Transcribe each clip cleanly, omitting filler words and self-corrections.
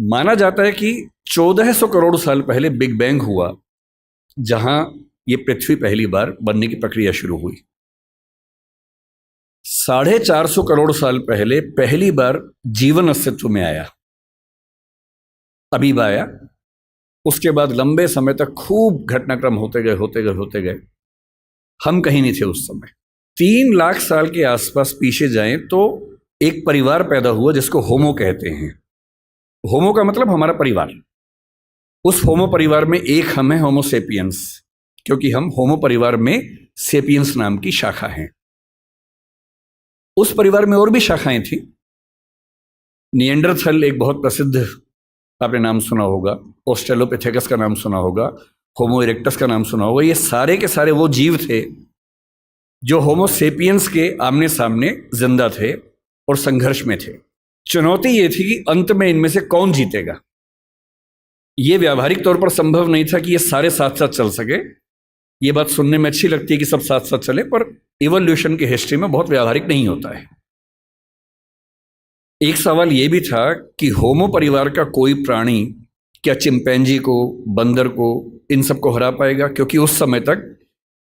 माना जाता है कि 1400 करोड़ साल पहले बिग बैंग हुआ, जहां ये पृथ्वी पहली बार बनने की प्रक्रिया शुरू हुई। 450 करोड़ साल पहले पहली बार जीवन अस्तित्व में आया, अमीबा आया। उसके बाद लंबे समय तक खूब घटनाक्रम होते गए। हम कहीं नहीं थे उस समय। 3 लाख साल के आसपास पीछे जाएं तो एक परिवार पैदा हुआ जिसको होमो कहते हैं। होमो का मतलब हमारा परिवार। उस होमो परिवार में एक हम हैं, होमो सेपियंस, क्योंकि हम होमो परिवार में सेपियंस नाम की शाखा हैं। उस परिवार में और भी शाखाएं थी। निएंडरथल एक बहुत प्रसिद्ध, आपने नाम सुना होगा। ऑस्ट्रेलोपिथेकस का नाम सुना होगा। होमो इरेक्टस का नाम सुना होगा। ये सारे के सारे वो जीव थे जो होमो सेपियंस के आमने सामने जिंदा थे और संघर्ष में थे। चुनौती ये थी कि अंत में इनमें से कौन जीतेगा। ये व्यावहारिक तौर पर संभव नहीं था कि ये सारे साथ साथ चल सके। ये बात सुनने में अच्छी लगती है कि सब साथ साथ चले, पर इवोल्यूशन की हिस्ट्री में बहुत व्यावहारिक नहीं होता है। एक सवाल यह भी था कि होमो परिवार का कोई प्राणी क्या चिंपैंजी को, बंदर को, इन सबको हरा पाएगा, क्योंकि उस समय तक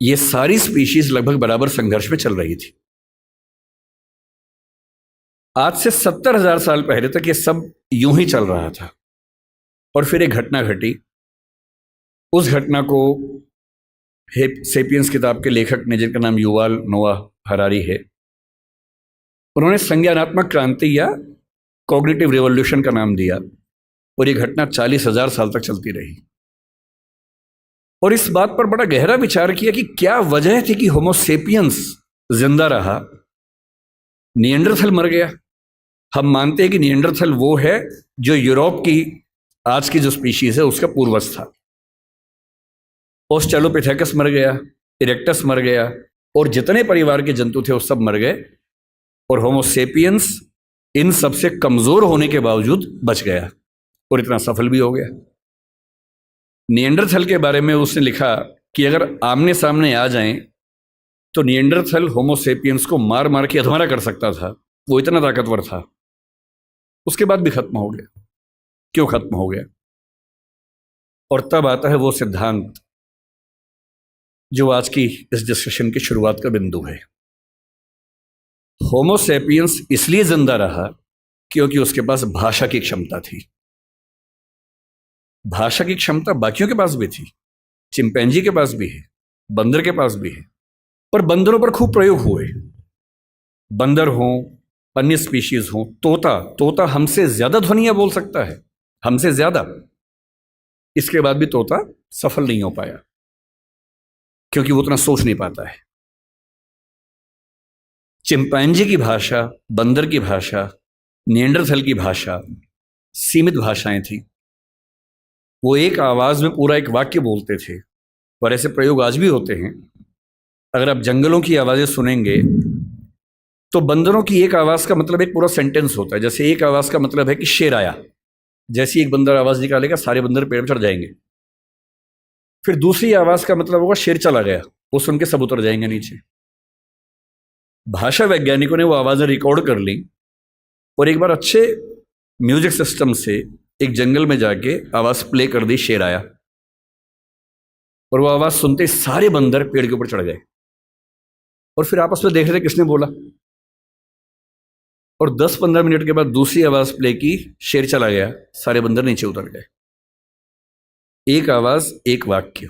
ये सारी स्पीशीज लगभग बराबर संघर्ष में चल रही थी। आज से 70,000 साल पहले तक ये सब यूं ही चल रहा था और फिर एक घटना घटी। उस घटना को सेपियंस किताब के लेखक ने, जिनका नाम युवाल नोआ हरारी है, उन्होंने संज्ञानात्मक क्रांति या कॉग्निटिव रिवॉल्यूशन का नाम दिया। और ये घटना 40,000 साल तक चलती रही। और इस बात पर बड़ा गहरा विचार किया कि क्या वजह थी कि होमो सेपियंस जिंदा रहा, निएंडरथल मर गया। हम मानते हैं कि निएंडरथल वो है जो यूरोप की आज की जो स्पीशीज है उसका पूर्वज था। ऑस्ट्रेलोपिथेकस मर गया, इरेक्टस मर गया, और जितने परिवार के जंतु थे वो सब मर गए। और होमो सेपियंस इन सबसे कमजोर होने के बावजूद बच गया और इतना सफल भी हो गया। निएंडरथल के बारे में उसने लिखा कि अगर आमने सामने आ जाएं तो निएंडरथल होमो सेपियंस को मार मार के अधमरा कर सकता था। वो इतना ताकतवर था। उसके बाद भी खत्म हो गया। क्यों खत्म हो गया? और तब आता है वो सिद्धांत जो आज की इस डिस्कशन की शुरुआत का बिंदु है। होमो सेपियंस इसलिए जिंदा रहा क्योंकि उसके पास भाषा की क्षमता थी। भाषा की क्षमता बाकियों के पास भी थी, चिंपैंजी के पास भी है, बंदर के पास भी है, पर बंदरों पर खूब प्रयोग हुए। बंदर हो, अन्य स्पीशीज हो, तोता हमसे ज्यादा ध्वनियां बोल सकता है, हमसे ज्यादा। इसके बाद भी तोता सफल नहीं हो पाया क्योंकि वो उतना सोच नहीं पाता है। चिंपैंजी की भाषा, बंदर की भाषा, निएंडरथल की भाषा सीमित भाषाएं थी। वो एक आवाज में पूरा एक वाक्य बोलते थे, और ऐसे प्रयोग आज भी होते हैं। अगर आप जंगलों की आवाजें सुनेंगे तो बंदरों की एक आवाज का मतलब एक पूरा सेंटेंस होता है। जैसे एक आवाज का मतलब है कि शेर आया, जैसे एक बंदर आवाज निकालेगा सारे बंदर पेड़ पर चढ़ जाएंगे। फिर दूसरी आवाज का मतलब होगा शेर चला गया, वो सुन के सब उतर जाएंगे नीचे। भाषा वैज्ञानिकों ने वो आवाजें रिकॉर्ड कर ली और एक बार अच्छे म्यूजिक सिस्टम से एक जंगल में जाके आवाज प्ले कर दी, शेर आया। और वो आवाज सुनते सारे बंदर पेड़ के ऊपर चढ़ गए और फिर आपस में देख रहे थे किसने बोला। और 10-15 मिनट के बाद दूसरी आवाज प्ले की, शेर चला गया, सारे बंदर नीचे उतर गए। एक आवाज, एक वाक्य।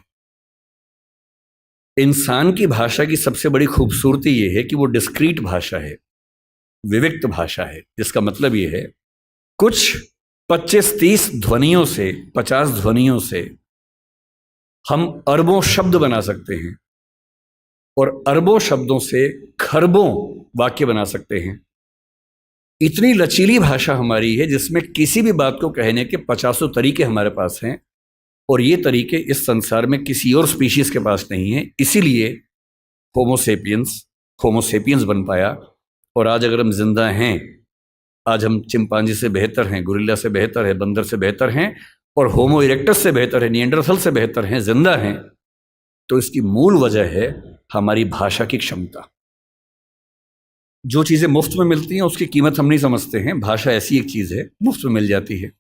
इंसान की भाषा की सबसे बड़ी खूबसूरती यह है कि वो डिस्क्रीट भाषा है, विविक्त भाषा है, जिसका मतलब यह है कुछ 25-30 ध्वनियों से, 50 ध्वनियों से हम अरबों शब्द बना सकते हैं और अरबों शब्दों से खरबों वाक्य बना सकते हैं। इतनी लचीली भाषा हमारी है जिसमें किसी भी बात को कहने के 50 तरीके हमारे पास हैं, और ये तरीके इस संसार में किसी और स्पीशीज के पास नहीं है। इसीलिए होमो सेपियंस बन पाया। और आज अगर हम जिंदा हैं, आज हम चिंपांजी से बेहतर हैं, गोरिल्ला से बेहतर है, बंदर से बेहतर हैं, और होमो इरेक्टस से बेहतर है, निएंडरथल से बेहतर हैं, जिंदा हैं, तो इसकी मूल वजह है हमारी भाषा की क्षमता। जो चीज़ें मुफ्त में मिलती हैं उसकी कीमत हम नहीं समझते हैं। भाषा ऐसी एक चीज़ है, मुफ्त में मिल जाती है।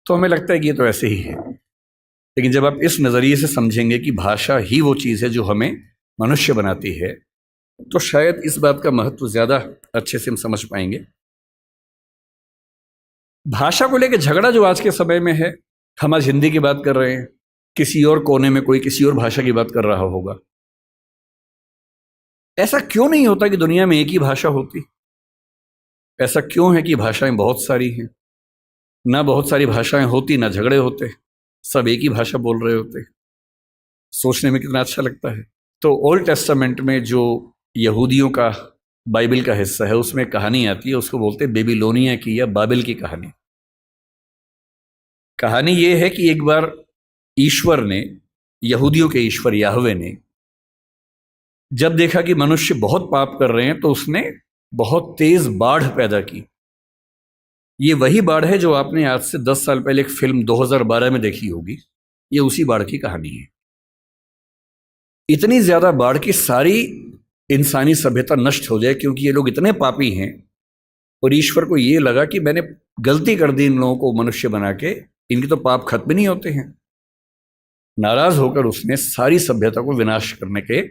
तो हमें लगता है कि ये तो ऐसे ही है। लेकिन जब आप इस नज़रिए से समझेंगे कि भाषा ही वो चीज़ है जो हमें मनुष्य बनाती है, तो शायद इस बात का महत्व ज़्यादा अच्छे से हम समझ पाएंगे। भाषा को लेकर झगड़ा जो आज के समय में है, हम आज हिंदी की बात कर रहे हैं, किसी और कोने में कोई किसी और भाषा की बात कर रहा होगा। ऐसा क्यों नहीं होता कि दुनिया में एक ही भाषा होती? ऐसा क्यों है कि भाषाएं बहुत सारी हैं? ना बहुत सारी भाषाएं होती ना झगड़े होते, सब एक ही भाषा बोल रहे होते। सोचने में कितना अच्छा लगता है। तो ओल्ड टेस्टामेंट में जो यहूदियों का बाइबल का हिस्सा है, उसमें कहानी आती है, उसको बोलते हैं बेबीलोनिया की या बाबिल की कहानी। कहानी ये है कि एक बार ईश्वर ने, यहूदियों के ईश्वर याहवे ने, जब देखा कि मनुष्य बहुत पाप कर रहे हैं, तो उसने बहुत तेज बाढ़ पैदा की। ये वही बाढ़ है जो आपने आज से 10 साल पहले एक फिल्म 2012 में देखी होगी। ये उसी बाढ़ की कहानी है। इतनी ज्यादा बाढ़ की सारी इंसानी सभ्यता नष्ट हो जाए, क्योंकि ये लोग इतने पापी हैं। और ईश्वर को ये लगा कि मैंने गलती कर दी इन लोगों को मनुष्य बना के, इनके तो पाप खत्म नहीं होते हैं। नाराज होकर उसने सारी सभ्यता को विनाश करने के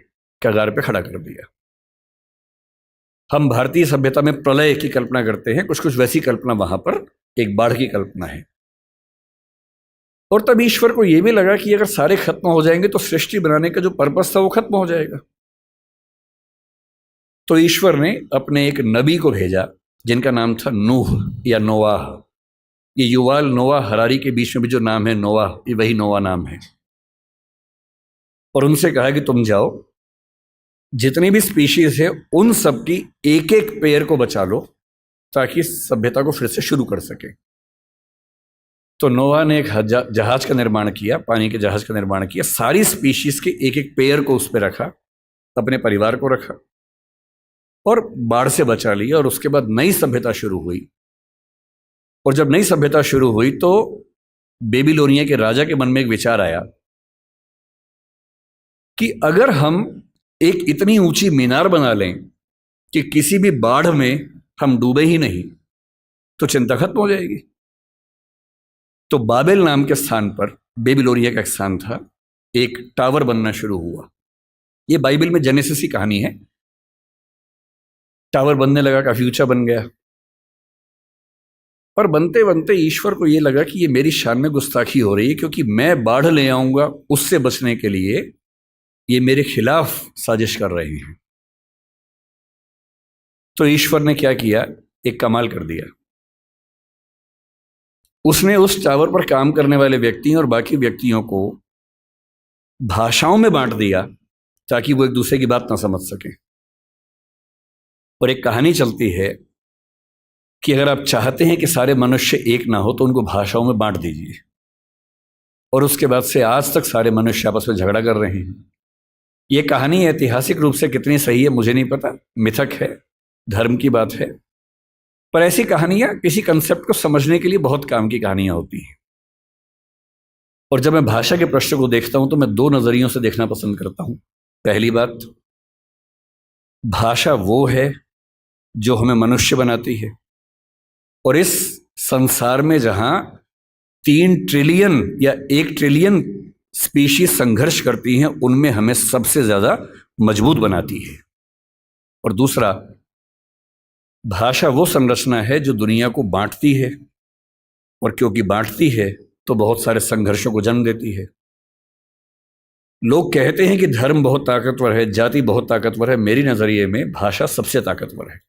कगार पे खड़ा कर दिया। हम भारतीय सभ्यता में प्रलय की कल्पना करते हैं, कुछ कुछ वैसी कल्पना वहां पर एक बाढ़ की कल्पना है। और तब ईश्वर को यह भी लगा कि अगर सारे खत्म हो जाएंगे तो सृष्टि बनाने का जो पर्पस था वो खत्म हो जाएगा। तो ईश्वर ने अपने एक नबी को भेजा जिनका नाम था नूह या नोआह। ये युवाल नोआ हरारी के बीच में भी जो नाम है नोआह, ये वही नोआ नाम है। और उनसे कहा कि तुम जाओ, जितनी भी स्पीशीज है उन सब की एक एक पेड़ को बचा लो, ताकि सभ्यता को फिर से शुरू कर सके। तो नोआ ने एक जहाज का निर्माण किया, पानी के जहाज का निर्माण किया, सारी स्पीशीज के एक एक पेड़ को उस पर रखा, अपने परिवार को रखा और बाढ़ से बचा लिया। और उसके बाद नई सभ्यता शुरू हुई। और जब नई सभ्यता शुरू हुई तो बेबीलोनिया के राजा के मन में एक विचार आया कि अगर हम एक इतनी ऊंची मीनार बना लें कि किसी भी बाढ़ में हम डूबे ही नहीं, तो चिंता खत्म हो जाएगी। तो बाबेल नाम के स्थान पर, बेबीलोनिया का एक स्थान था, एक टावर बनना शुरू हुआ। यह बाइबल में जेनेसिस की कहानी है। टावर बनने लगा, काफी ऊंचा बन गया। पर बनते बनते ईश्वर को यह लगा कि ये मेरी शान में गुस्ताखी हो रही है, क्योंकि मैं बाढ़ ले आऊंगा उससे बचने के लिए, ये मेरे खिलाफ साजिश कर रहे हैं। तो ईश्वर ने क्या किया, एक कमाल कर दिया। उसने उस टावर पर काम करने वाले व्यक्तियों और बाकी व्यक्तियों को भाषाओं में बांट दिया, ताकि वो एक दूसरे की बात ना समझ सके। और एक कहानी चलती है कि अगर आप चाहते हैं कि सारे मनुष्य एक ना हो, तो उनको भाषाओं में बांट दीजिए। और उसके बाद से आज तक सारे मनुष्य आपस में झगड़ा कर रहे हैं। ये कहानी ऐतिहासिक रूप से कितनी सही है मुझे नहीं पता, मिथक है, धर्म की बात है, पर ऐसी कहानियां किसी कंसेप्ट को समझने के लिए बहुत काम की कहानियां होती हैं। और जब मैं भाषा के प्रश्न को देखता हूं तो मैं दो नजरियों से देखना पसंद करता हूं। पहली बात, भाषा वो है जो हमें मनुष्य बनाती है। और इस संसार में जहां 3 ट्रिलियन या 1 ट्रिलियन स्पीशीज संघर्ष करती हैं, उनमें हमें सबसे ज्यादा मजबूत बनाती है। और दूसरा, भाषा वो संरचना है जो दुनिया को बांटती है, और क्योंकि बांटती है तो बहुत सारे संघर्षों को जन्म देती है। लोग कहते हैं कि धर्म बहुत ताकतवर है, जाति बहुत ताकतवर है। मेरी नजरिए में भाषा सबसे ताकतवर है।